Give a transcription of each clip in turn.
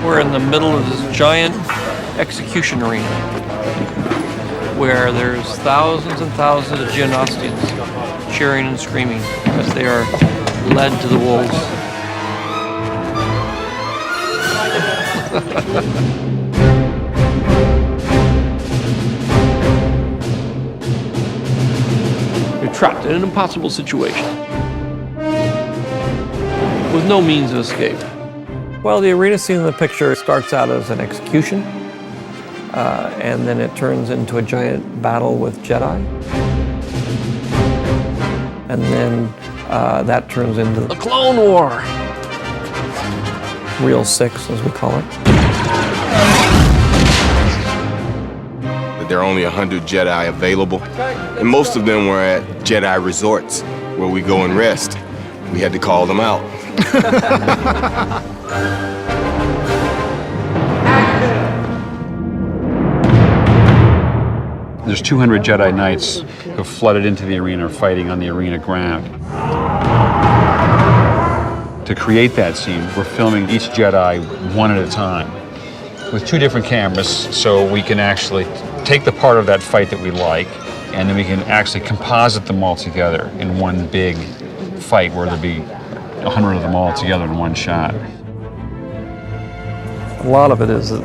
We're in the middle of this giant execution arena where there's thousands and thousands of Geonosians cheering and screaming as they are led to the wolves. You're trapped in an impossible situation with no means of escape. Well, the arena scene in the picture starts out as an execution, and then it turns into a giant battle with Jedi. And then that turns into the Clone War. Reel 6, as we call it. There are only 100 Jedi available, and most of them were at Jedi resorts where we go and rest. We had to call them out. There's 200 Jedi Knights who flooded into the arena fighting on the arena ground. To create that scene, we're filming each Jedi one at a time with 2 different cameras, so we can actually take the part of that fight that we like, and then we can actually composite them all together in one big fight where there'd be 100 of them all together in one shot. A lot of it is that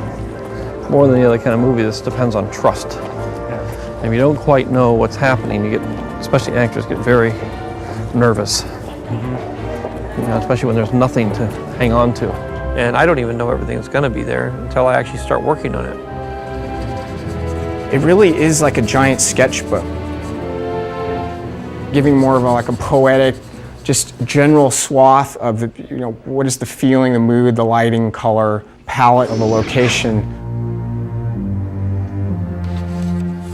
more than the other kind of movie, this depends on trust. And if you don't quite know what's happening, you get, especially actors, get very nervous. You know, especially when there's nothing to hang on to. And I don't even know everything that's going to be there until I actually start working on it. It really is like a giant sketchbook, giving more of a poetic, just general swath of the, what is the feeling, the mood, the lighting, color, palette of the location.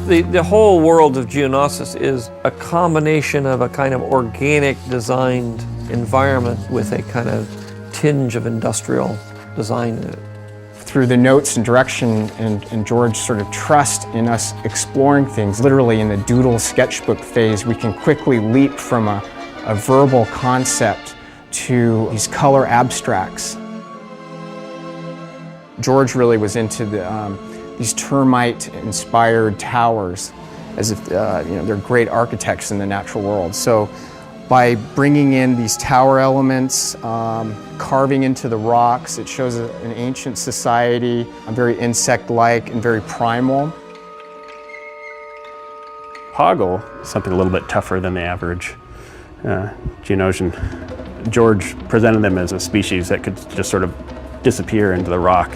The whole world of Geonosis is a combination of a kind of organic designed environment with a kind of tinge of industrial design in it. Through the notes and direction and George's sort of trust in us exploring things, literally in the doodle sketchbook phase, we can quickly leap from a verbal concept to these color abstracts. George really was into these termite-inspired towers, as if they're great architects in the natural world. So by bringing in these tower elements, carving into the rocks, it shows an ancient society, very insect-like and very primal. Poggle is something a little bit tougher than the average Geonosian. George presented them as a species that could just sort of disappear into the rock.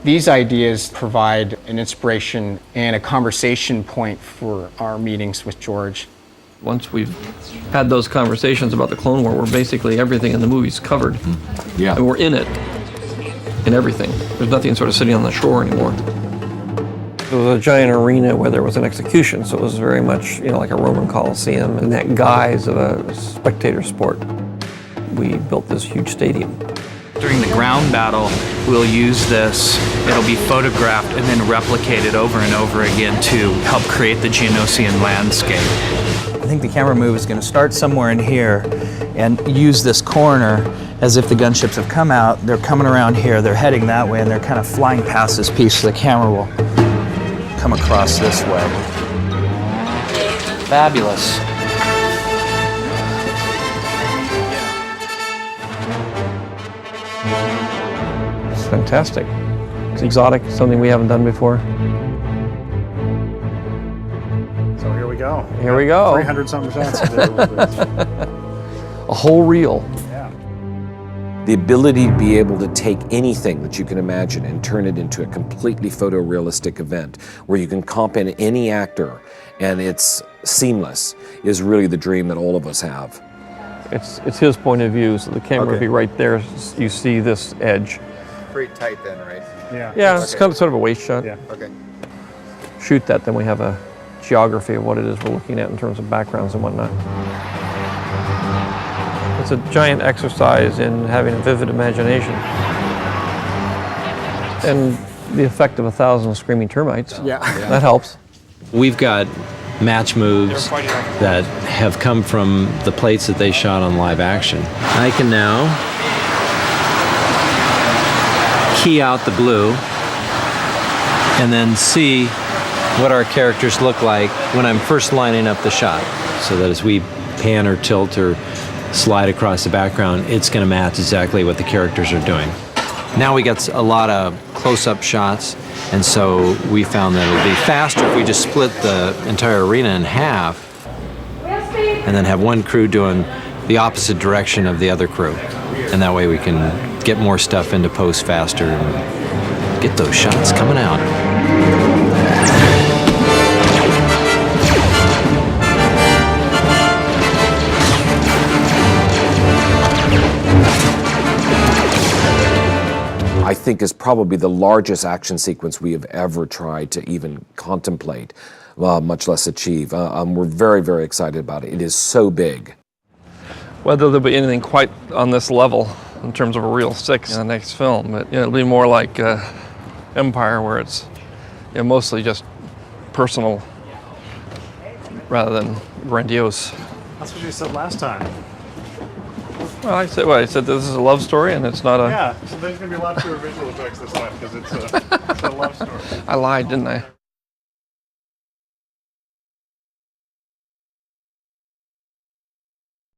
These ideas provide an inspiration and a conversation point for our meetings with George. Once we've had those conversations about the Clone War, where basically everything in the movie's covered. Yeah. And we're in it, in everything. There's nothing sort of sitting on the shore anymore. It was a giant arena where there was an execution, so it was very much, like a Roman Colosseum in that guise of a spectator sport. We built this huge stadium. During the ground battle, we'll use this. It'll be photographed and then replicated over and over again to help create the Geonosian landscape. I think the camera move is going to start somewhere in here and use this corner as if the gunships have come out. They're coming around here, they're heading that way, and they're kind of flying past this piece, so the camera will come across this way. Fabulous. It's fantastic. It's exotic, something we haven't done before. So here we go. Here we go. 300-something shots available. A whole reel. Yeah. The ability to be able to take anything that you can imagine and turn it into a completely photorealistic event where you can comp in any actor and it's seamless is really the dream that all of us have. It's his point of view, so the camera would be right there. You see this edge. Pretty tight then, right? Yeah. Yeah, it's kind of sort of a waist shot. Yeah. Okay. Shoot that, then we have a geography of what it is we're looking at in terms of backgrounds and whatnot. It's a giant exercise in having a vivid imagination. And the effect of 1,000 screaming termites. Yeah. That helps. We've got match moves that have come from the plates that they shot on live action. I can now key out the blue and then see what our characters look like when I'm first lining up the shot, so that as we pan or tilt or slide across the background, it's going to match exactly what the characters are doing. Now we got a lot of close-up shots, and so we found that it would be faster if we just split the entire arena in half and then have one crew doing the opposite direction of the other crew. And that way we can get more stuff into post faster and get those shots coming out. I think is probably the largest action sequence we have ever tried to even contemplate, much less achieve. We're very, very excited about it. It is so big. Whether there'll be anything quite on this level in terms of a real six in the next film, but it'll be more like Empire, where it's mostly just personal rather than grandiose. That's what you said last time. Well, I said this is a love story, and it's not a... Yeah, so there's going to be a lot fewer visual effects this time because it's a love story. I lied, didn't I?